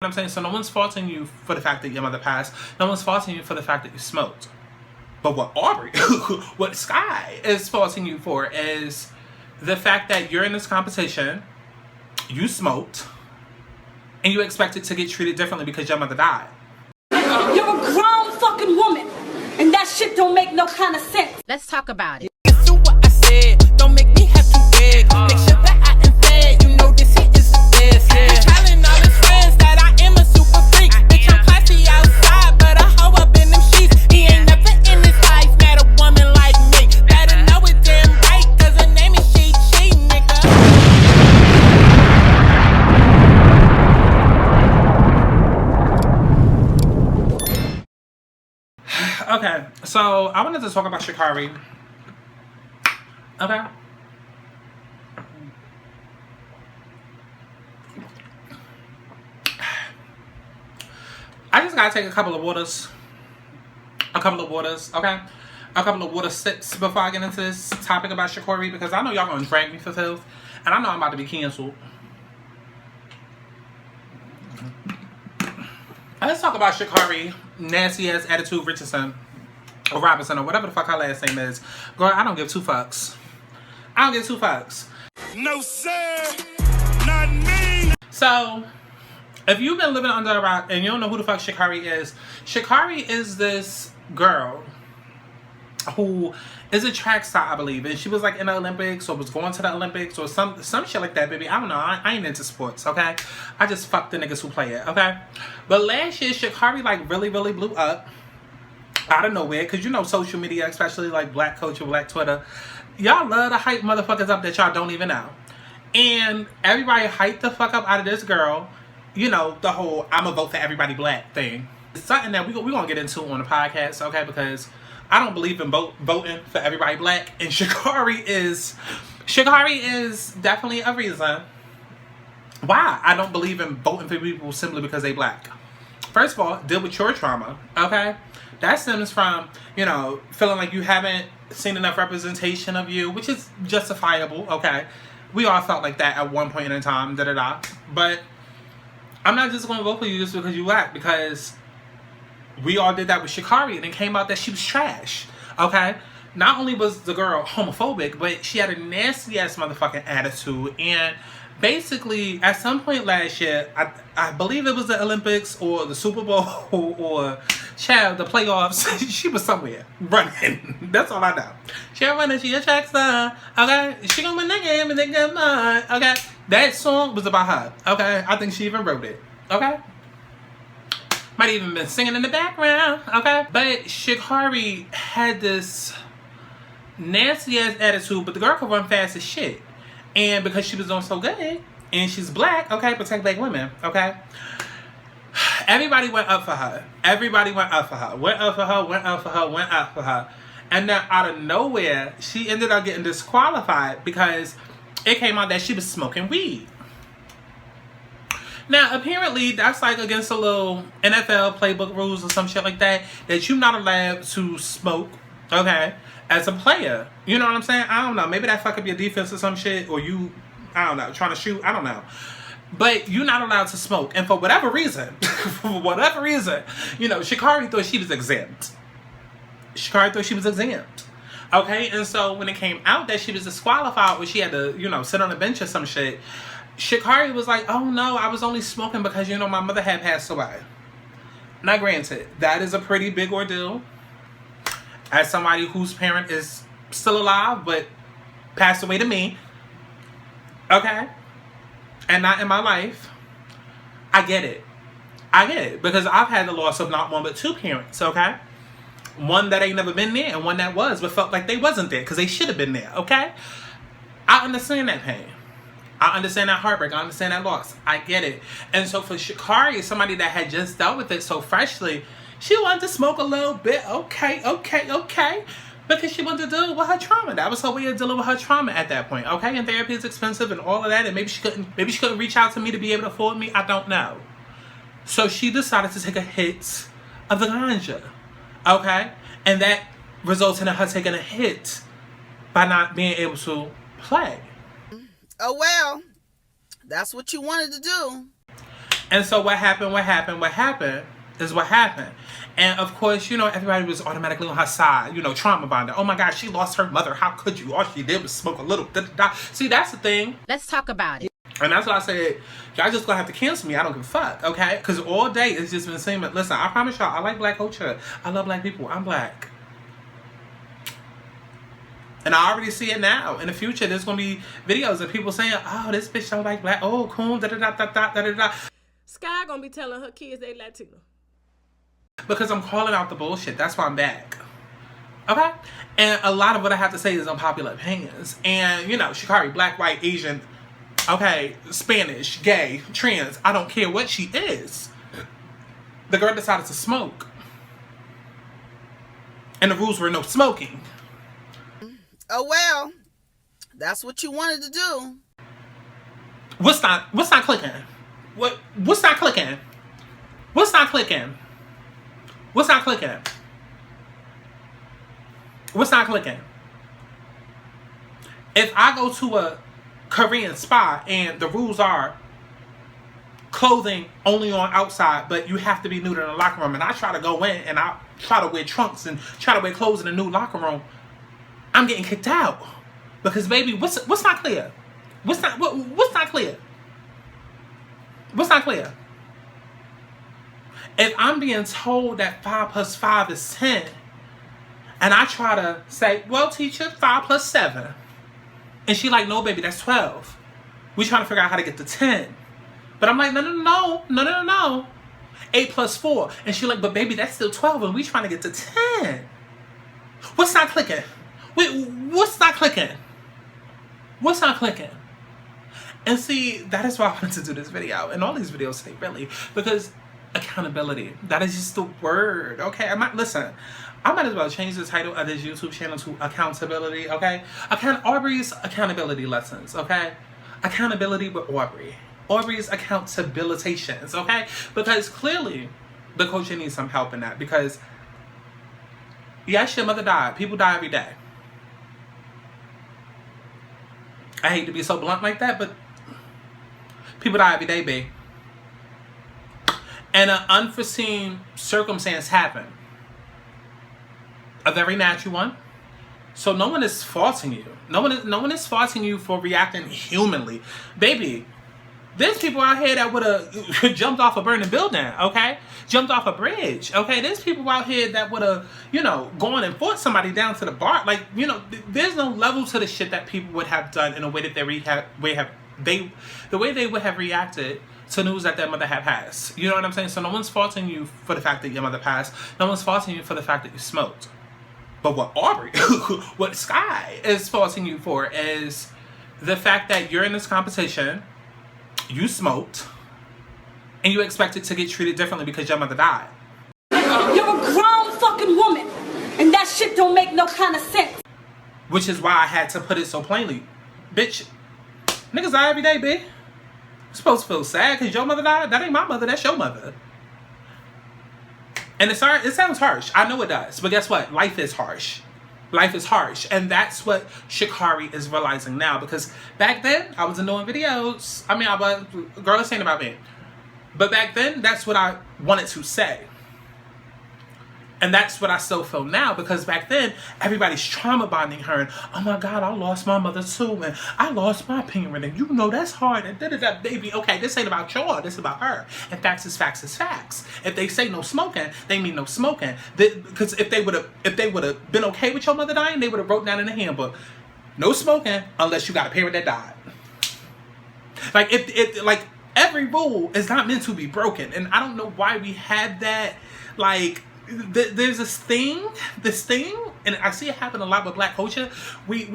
I'm saying? So no one's faulting you for the fact that your mother passed. No one's faulting you for the fact that you smoked. But what Aubrey, what Sky is faulting you for is the fact that you're in this competition, you smoked, and you expected to get treated differently because your mother died. You're a grown fucking woman, and that shit don't make no kind of sense. Let's talk about it. Do what I said, don't make me have to beg. Make sure that I am fed, you know this shit is the best. He's telling all his friends that I am a super freak. Bitch, I'm classy outside, but I hoe up in them sheets. He ain't never in his life met a woman like me. Better know it damn right, cause her name is She, nigga. Okay, so I wanted to talk about Shikari. Okay. I just gotta take a couple of waters. Okay? A couple of water sips before I get into this topic about Sha'Carri, because I know y'all gonna drag me for filth, and I know I'm about to be canceled. Let's talk about Shikari, nasty ass attitude Richardson, or Robinson, or whatever the fuck her last name is. Girl, I don't give two fucks. I don't give two fucks. No, sir. Not me. So, if you've been living under a rock and you don't know who the fuck Shikari is this girl who is a track star, I believe. And she was like in the Olympics, or was going to the Olympics, or some shit like that, baby. I don't know. I ain't into sports, okay? I just fuck the niggas who play it, okay? But last year, Shikari like really blew up out of nowhere. Because you know social media, especially like black culture, black Twitter, y'all love to hype motherfuckers up that y'all don't even know. And everybody hyped the fuck up out of this girl. You know, the whole I'ma vote for everybody black thing. It's something that we're going to get into on the podcast, okay? Because I don't believe in voting for everybody black. And Shikari is definitely a reason why I don't believe in voting for people simply because they black. First of all, deal with your trauma, okay? That stems from, you know, feeling like you haven't seen enough representation of you, which is justifiable, okay? We all felt like that at one point in time, But I'm not just going to vote for you just because you black, because we all did that with Shikari, and it came out that she was trash, okay? Not only was the girl homophobic, but she had a nasty-ass motherfucking attitude, and basically, at some point last year, I believe it was the Olympics or the Super Bowl or the playoffs. She was somewhere running. That's all I know. She running. She a track star. Okay, she gonna win that game and they get mine. Okay, that song was about her. Okay, I think she even wrote it. Okay, might even been singing in the background. Okay, but Shikari had this nasty ass attitude, but the girl could run fast as shit. And because she was doing so good, and she's black, okay, protect black women, okay? Everybody went up for her. And then out of nowhere, she ended up getting disqualified because it came out that she was smoking weed. Now, apparently, that's like against a little NFL playbook rules or some shit like that you're not allowed to smoke, okay, as a player. You know what I'm saying? I don't know. Maybe that fuck up your defense or some shit, or you, I don't know, trying to shoot. I don't know. But you're not allowed to smoke. And for whatever reason, you know, Shikari thought she was exempt. Okay? And so when it came out that she was disqualified, or she had to, you know, sit on a bench or some shit, Shikari was like, oh no, I was only smoking because, you know, my mother had passed away. Now granted, that is a pretty big ordeal. As somebody whose parent is still alive, but passed away to me, okay, and not in my life, I get it. Because I've had the loss of not one but two parents, okay? One that ain't never been there, and one that was, but felt like they wasn't there, because they should have been there, okay? I understand that pain. I understand that heartbreak. I understand that loss. I get it. And so for Shikari, somebody that had just dealt with it so freshly, she wanted to smoke a little bit, okay, because she wanted to deal with her trauma. That was her way of dealing with her trauma at that point, okay? And therapy is expensive and all of that, and maybe she couldn't reach out to me to be able to afford me. I don't know. So she decided to take a hit of the ganja, okay? And that results in her taking a hit by not being able to play. Oh well, that's what you wanted to do. And so what happened is what happened. And of course, you know, everybody was automatically on her side, you know, trauma bonded. Oh my God, she lost her mother. How could you? All she did was smoke a little. See, that's the thing. Let's talk about it. And that's why I said, y'all just gonna have to cancel me. I don't give a fuck, okay? Because all day it's just been saying, listen, I promise y'all, I like black culture. I love black people. I'm black. And I already see it now. In the future, there's gonna be videos of people saying, oh, this bitch don't like black. Oh, cool, da-da-da-da-da-da-da. Sky gonna be telling her kids they Latino. Because I'm calling out the bullshit. That's why I'm back. Okay? And a lot of what I have to say is unpopular opinions. And, you know, Shikari, black, white, Asian, okay, Spanish, gay, trans, I don't care what she is. The girl decided to smoke. And the rules were no smoking. Oh well, that's what you wanted to do. What's not clicking? What's not clicking? What's not clicking? What's not clicking? What's not clicking? If I go to a Korean spa and the rules are clothing only on outside, but you have to be nude in the locker room, and I try to go in and I try to wear trunks and try to wear clothes in the nude locker room, I'm getting kicked out. Because baby, what's not clear? What's not clear? What's not clear? If I'm being told that 5 plus 5 is 10, and I try to say, well, teacher, 5 plus 7. And she like, no, baby, that's 12. We trying to figure out how to get to 10. But I'm like, no. 8 plus 4. And she like, but baby, that's still 12, and we trying to get to 10. What's not clicking? Wait, what's not clicking? What's not clicking? And see, that is why I wanted to do this video, and all these videos today, really, because accountability, that is just the word, okay? I might as well change the title of this YouTube channel to accountability, okay? Aubrey's accountability lessons, okay? Accountability with Aubrey. Aubrey's accountabilitations, okay? Because clearly, the culture needs some help in that, because yes, your mother died. People die every day. I hate to be so blunt like that, but people die every day, babe. And an unforeseen circumstance happened. A very natural one. So no one is faulting you. No one is faulting you for reacting humanly. Baby, there's people out here that would have jumped off a burning building, okay? Jumped off a bridge, okay? There's people out here that would have, you know, gone and fought somebody down to the bar. Like, you know, there's no level to the shit that people would have done in a way that the way they would have reacted to news that their mother had passed. You know what I'm saying? So no one's faulting you for the fact that your mother passed. No one's faulting you for the fact that you smoked. But what Aubrey, what Sky is faulting you for is the fact that you're in this competition, you smoked, and you expected to get treated differently because your mother died. You're a grown fucking woman, and that shit don't make no kind of sense. Which is why I had to put it so plainly. Bitch, niggas die every day, bitch. You're supposed to feel sad because your mother died? That ain't my mother, that's your mother. And it sounds harsh. I know it does. But guess what? Life is harsh. Life is harsh. And that's what Sha'Carri is realizing now. Because back then, I wasn't doing videos. I mean, girl is saying about me. But back then, that's what I wanted to say. And that's what I still feel now, because back then, everybody's trauma bonding her. And, oh my God, I lost my mother too. And I lost my parent. And you know that's hard. And da-da-da, baby. Okay, this ain't about y'all. This is about her. And facts is facts is facts. If they say no smoking, they mean no smoking. Because if they would have been okay with your mother dying, they would have wrote down in the handbook, no smoking unless you got a parent that died. Like, like every rule is not meant to be broken. And I don't know why we have that, like, there's this thing, and I see it happen a lot with black culture. We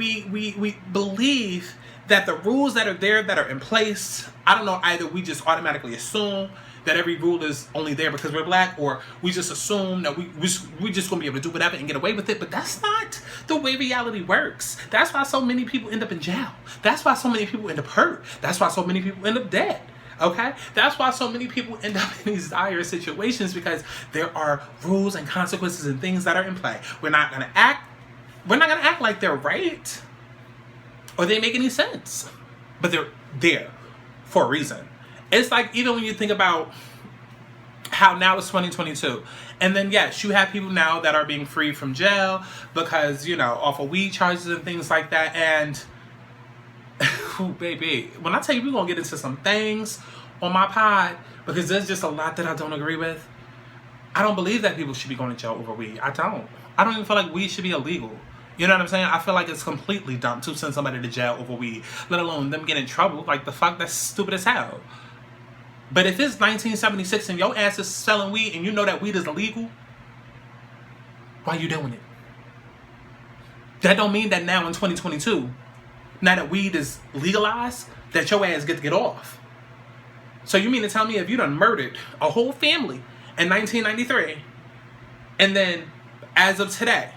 believe that the rules that are there, that are in place, I don't know, either we just automatically assume that every rule is only there because we're black, or we just assume that we just gonna be able to do whatever and get away with it. But that's not the way reality works. That's why so many people end up in jail. That's why so many people end up hurt. That's why so many people end up dead. Okay? That's why so many people end up in these dire situations, because there are rules and consequences and things that are in play. We're not gonna act like they're right or they make any sense. But they're there for a reason. It's like, even when you think about how now it's 2022, and then yes, you have people now that are being freed from jail because, you know, off of weed charges and things like that. And ooh, baby, when I tell you we're gonna get into some things on my pod, because there's just a lot that I don't agree with. I don't believe that people should be going to jail over weed. I don't even feel like weed should be illegal. You know what I'm saying? I feel like it's completely dumb to send somebody to jail over weed, let alone them get in trouble. Like, the fuck, that's stupid as hell. But if it's 1976 and your ass is selling weed and you know that weed is illegal, why are you doing it? That don't mean that now in 2022, now that weed is legalized, that your ass get to get off. So you mean to tell me if you done murdered a whole family in 1993, and then as of today,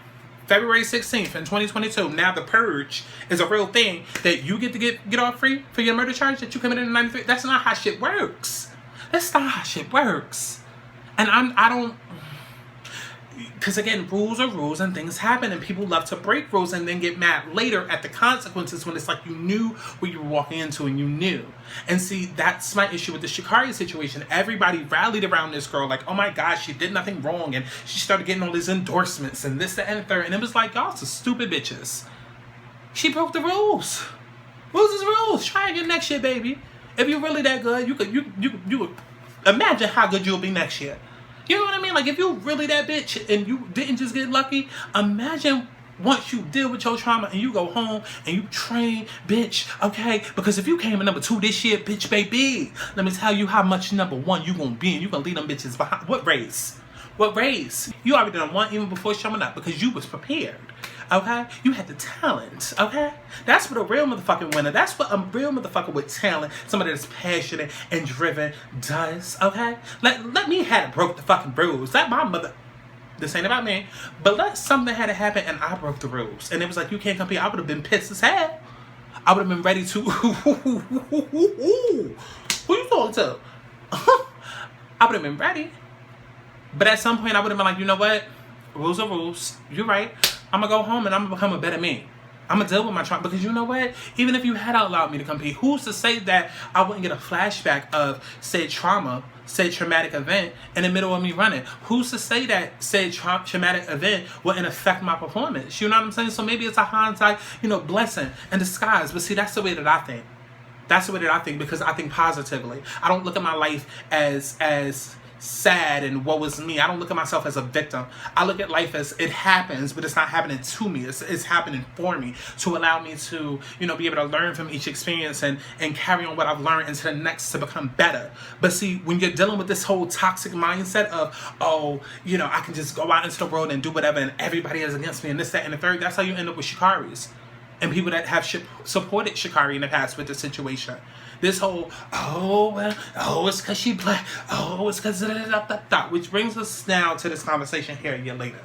February 16th in 2022, now the purge is a real thing, that you get to get off free for your murder charge that you committed in 93? That's not how shit works. That's not how shit works. And I don't, because again, rules are rules and things happen and people love to break rules and then get mad later at the consequences when it's like you knew what you were walking into and you knew. And see, that's my issue with the Shikari situation. Everybody rallied around this girl like, oh my gosh, she did nothing wrong, and she started getting all these endorsements and this, that, and the third. And it was like, y'all some stupid bitches. She broke the rules. Rules is rules. Try again next year, baby. If you're really that good, you could imagine how good you'll be next year. You know what I mean? Like, if you really that bitch and you didn't just get lucky, imagine once you deal with your trauma and you go home and you train, bitch, okay? Because if you came in number 2 this year, bitch, baby, let me tell you how much number 1 you gonna be, and you gonna leave them bitches behind. What race? What race? You already done won even before showing up because you was prepared. Okay? You had the talent, okay? That's what a real motherfucking winner, that's what a real motherfucker with talent, somebody that's passionate and driven does, okay? Let me have broke the fucking rules. Let my mother, this ain't about me, but let something had to happen and I broke the rules. And it was like, you can't compete. I would have been pissed as hell. I would have been ready to, who you talking to? I would have been ready. But at some point I would have been like, you know what? Rules are rules. You're right. I'm going to go home and I'm going to become a better me. I'm going to deal with my trauma. Because you know what? Even if you had allowed me to compete, who's to say that I wouldn't get a flashback of said trauma, said traumatic event in the middle of me running? Who's to say that said traumatic event wouldn't affect my performance? You know what I'm saying? So maybe it's a hindsight, blessing in disguise. But see, that's the way that I think. That's the way that I think, because I think positively. I don't look at my life as sad and woe is me. I don't look at myself as a victim. I look at life as it happens, but it's not happening to me. It's happening for me to allow me to, be able to learn from each experience and carry on what I've learned into the next to become better. But see, when you're dealing with this whole toxic mindset of, I can just go out into the world and do whatever and everybody is against me and this, that, and the third, that's how you end up with Sha'Carris and people that have supported Shikari in the past with the situation. This whole, it's because she black, it's because which brings us now to this conversation here a year later.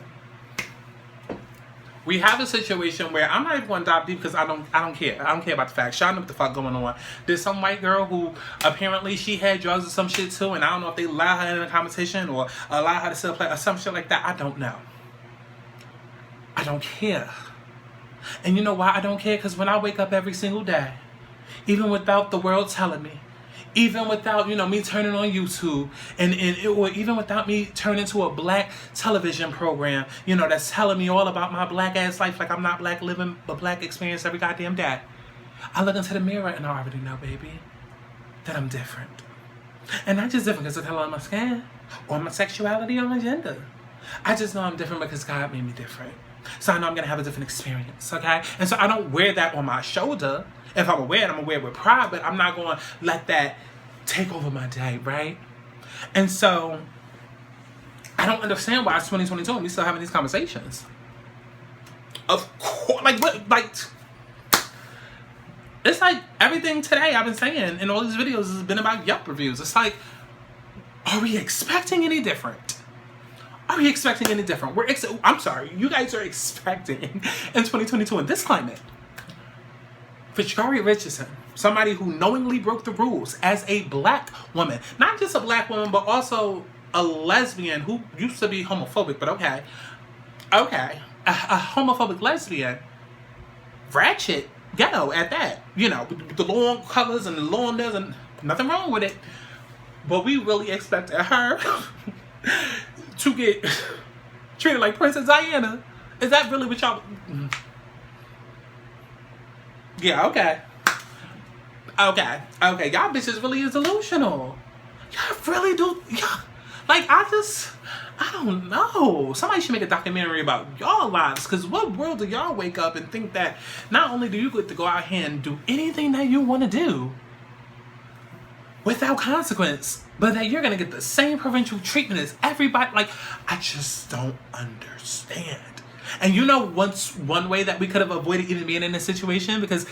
We have a situation where I'm not even going to dive deep because I don't care. I don't care about the facts. Y'all know what the fuck going on. There's some white girl who apparently she had drugs or some shit too, and I don't know if they allow her in a competition or allow her to still play or some shit like that. I don't know. I don't care. And you know why I don't care? Because when I wake up every single day, even without the world telling me, even without, me turning on YouTube, or even without me turning to a black television program, that's telling me all about my black ass life, like I'm not black, living a black experience every goddamn day. I look into the mirror and I already know, baby, that I'm different. And not just different because of the color of my skin, or my sexuality, or my gender. I just know I'm different because God made me different. So I know I'm going to have a different experience, okay? And so I don't wear that on my shoulder. If I'm going to wear it, I'm going to wear it with pride, but I'm not going to let that take over my day, right? And so I don't understand why it's 2022 and we still having these conversations. Of course, it's like everything today I've been saying in all these videos has been about Yelp reviews. It's like, are we expecting any different? Are we expecting any different? I'm sorry, you guys are expecting in 2022 in this climate for Sha'Carri Richardson, somebody who knowingly broke the rules as a black woman, not just a black woman, but also a lesbian who used to be homophobic, but okay, a homophobic lesbian, ratchet, ghetto at that, with the long colors and the long nails and Nothing wrong with it. But we really expected her to get treated like Princess Diana. Is that really what y'all... Yeah, okay. Okay. Y'all bitches really is delusional. Y'all really do... Like, I don't know. Somebody should make a documentary about y'all lives. Because what world do y'all wake up and think that not only do you get to go out here and do anything that you want to do without consequence, but that you're going to get the same provincial treatment as everybody? Like, I just don't understand. And you know one way that we could have avoided even being in this situation? Because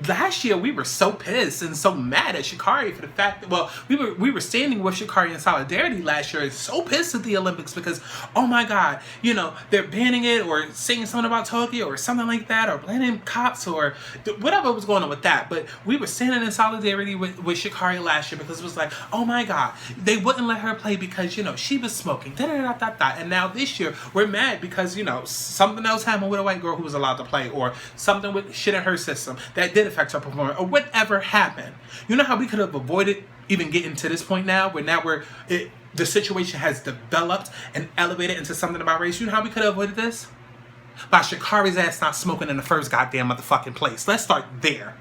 last year we were so pissed and so mad at Shikari for the fact that, well, we were standing with Shikari in solidarity last year, so pissed at the Olympics because, oh my God, you know, they're banning it or saying something about Tokyo or something like that, or blaming cops or whatever was going on with that. But we were standing in solidarity with Shikari last year because it was like, oh my God, they wouldn't let her play because, you know, she was smoking, and now this year we're mad because, you know, something else happened with a white girl who was allowed to play, or something with shit in her system that did affect her performance, or whatever happened. You know how we could have avoided even getting to this point now, where now the situation has developed and elevated into something about race? You know how we could have avoided this? By Sha'Carri's ass not smoking in the first goddamn motherfucking place. Let's start there.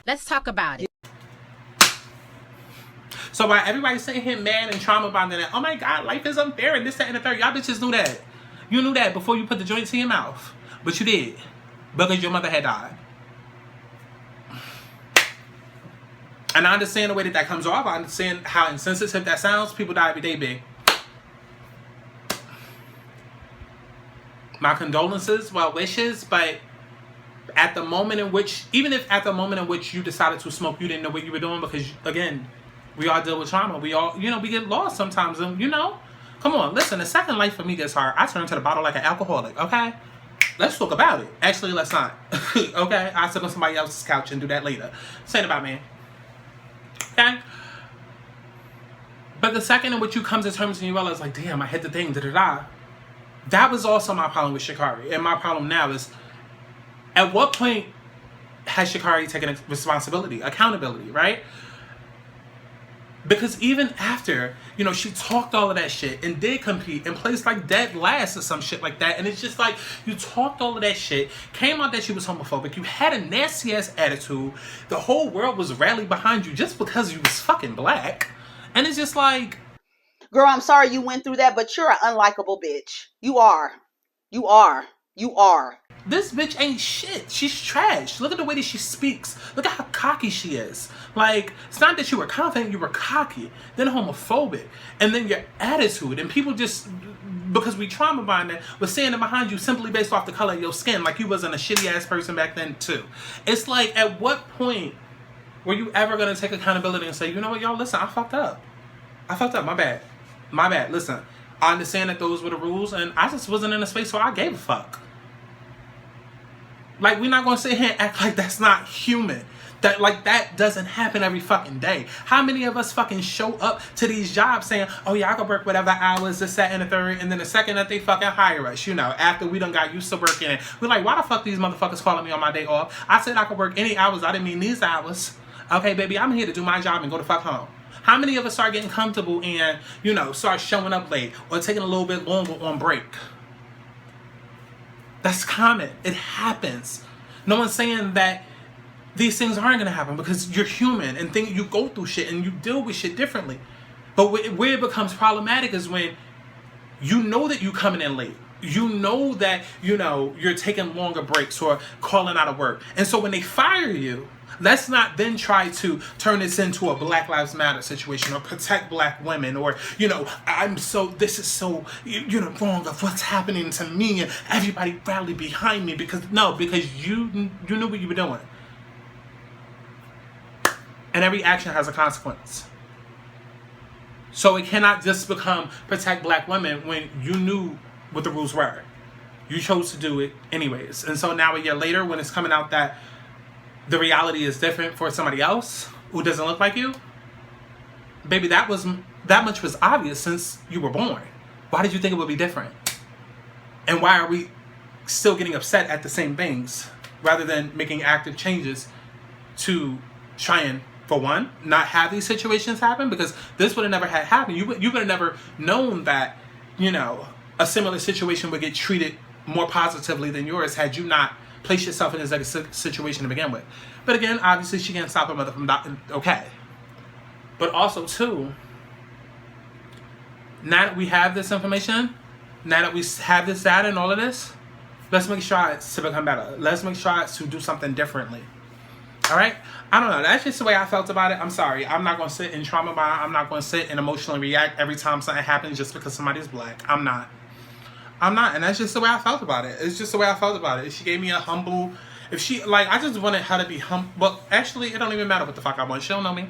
Let's talk about it. So while everybody's sitting here mad and traumatized that, oh my God, life is unfair and this, that, and the third, y'all bitches knew that. You knew that before you put the joints in your mouth. But you did. Because your mother had died. And I understand the way that comes off. I understand how insensitive that sounds. People die every day, big. My condolences, well wishes, but at the moment in which, even if at the moment in which you decided to smoke, you didn't know what you were doing, because again, we all deal with trauma. We all, you know, we get lost sometimes, and you know, come on, listen, the second life for me gets hard. I turn to the bottle like an alcoholic, okay? Let's talk about it. Actually, let's not. Okay? I'll sit on somebody else's couch and do that later. Say it about me. Okay? But the second in which you come to terms and you realize, like, damn, I hit the thing, da-da-da. That was also my problem with Sha'Carri. And my problem now is, at what point has Sha'Carri taken responsibility, accountability, right? Because even after, you know, she talked all of that shit and did compete and placed like dead last or some shit like that. And it's just like, you talked all of that shit, came out that she was homophobic, you had a nasty ass attitude, the whole world was rallied behind you just because you was fucking black. And it's just like, girl, I'm sorry you went through that, but you're an unlikable bitch. You are. this bitch ain't shit. She's trash. Look at the way that she speaks. Look at how cocky she is. Like, it's not that you were confident, you were cocky, then homophobic, and then your attitude. And people just, because we trauma bonded, was saying it behind you simply based off the color of your skin, like you wasn't a shitty ass person back then too. It's like, at what point were you ever gonna take accountability and say, you know what, y'all, listen, I fucked up, my bad, listen, I understand that those were the rules, and I just wasn't in a space where I gave a fuck. Like, we're not gonna sit here and act like that's not human. That, like, that doesn't happen every fucking day. How many of us fucking show up to these jobs saying, oh yeah, I can work whatever hours, this, that, and the third, and then the second that they fucking hire us, you know, after we done got used to working, we're like, why the fuck these motherfuckers calling me on my day off? I said I could work any hours, I didn't mean these hours. Okay, baby, I'm here to do my job and go the fuck home. How many of us start getting comfortable and, you know, start showing up late or taking a little bit longer on break? That's common. It happens. No one's saying that these things aren't going to happen, because you're human and you go through shit and you deal with shit differently. But where it becomes problematic is when you know that you're coming in late. You know that, you know, you're taking longer breaks or calling out of work. And so when they fire you, let's not then try to turn this into a Black Lives Matter situation or protect black women or, you know, this is so, you know, wrong of what's happening to me and everybody rally behind me, because you knew what you were doing. And every action has a consequence. So it cannot just become protect black women when you knew what the rules were. You chose to do it anyways. And so now a year later, when it's coming out that the reality is different for somebody else who doesn't look like you, baby, that much was obvious since you were born. Why did you think it would be different? And why are we still getting upset at the same things rather than making active changes to try and, for one, not have these situations happen, because this would have never had happened. You would have never known that, you know, a similar situation would get treated more positively than yours had you not placed yourself in this like situation to begin with. But again, obviously she can't stop her mother from okay. But also too, now that we have this information, now that we have this data and all of this, let's make strides to become better. Let's make strides to do something differently. All right? I don't know. That's just the way I felt about it. I'm sorry. I'm not going to sit in trauma bond. I'm not going to sit and emotionally react every time something happens just because somebody's black. I'm not. And that's just the way I felt about it. It's just the way I felt about it. She gave me a humble... If she... Like, I just wanted her to be humble. Well, actually, it don't even matter what the fuck I want. She don't know me.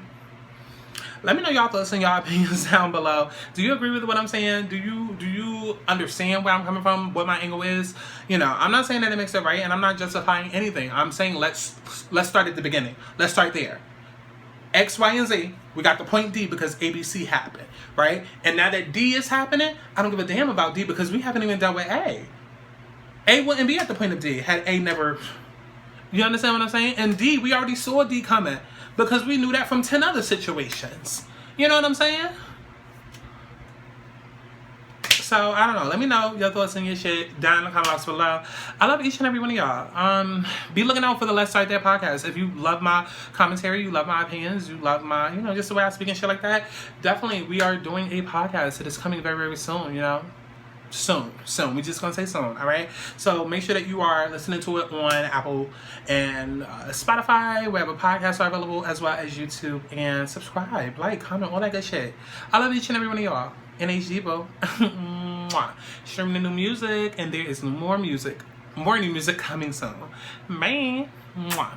Let me know y'all thoughts and y'all opinions down below. Do you agree with what I'm saying? Do you understand where I'm coming from? What my angle is? You know, I'm not saying that it makes it right, and I'm not justifying anything. I'm saying let's start at the beginning. Let's start there. X, Y, and Z. We got the point D because ABC happened, right? And now that D is happening, I don't give a damn about D because we haven't even dealt with A. A wouldn't be at the point of D had A never... You understand what I'm saying? And D, we already saw D coming because we knew that from 10 other situations. You know what I'm saying? So, I don't know. Let me know your thoughts and your shit down in the comment box below. I love each and every one of y'all. Be looking out for the Let's Start There podcast. If you love my commentary, you love my opinions, you love my, you know, just the way I speak and shit like that, definitely we are doing a podcast that is coming very, very soon, you know? Soon. We're just gonna say soon, all right? So make sure that you are listening to it on Apple and Spotify, wherever podcasts are available, as well as YouTube, and subscribe, like, comment, all that good shit. I love each and every one of y'all. NHG, bro. Streaming the new music, and there is more new music coming soon. Man. Mwah.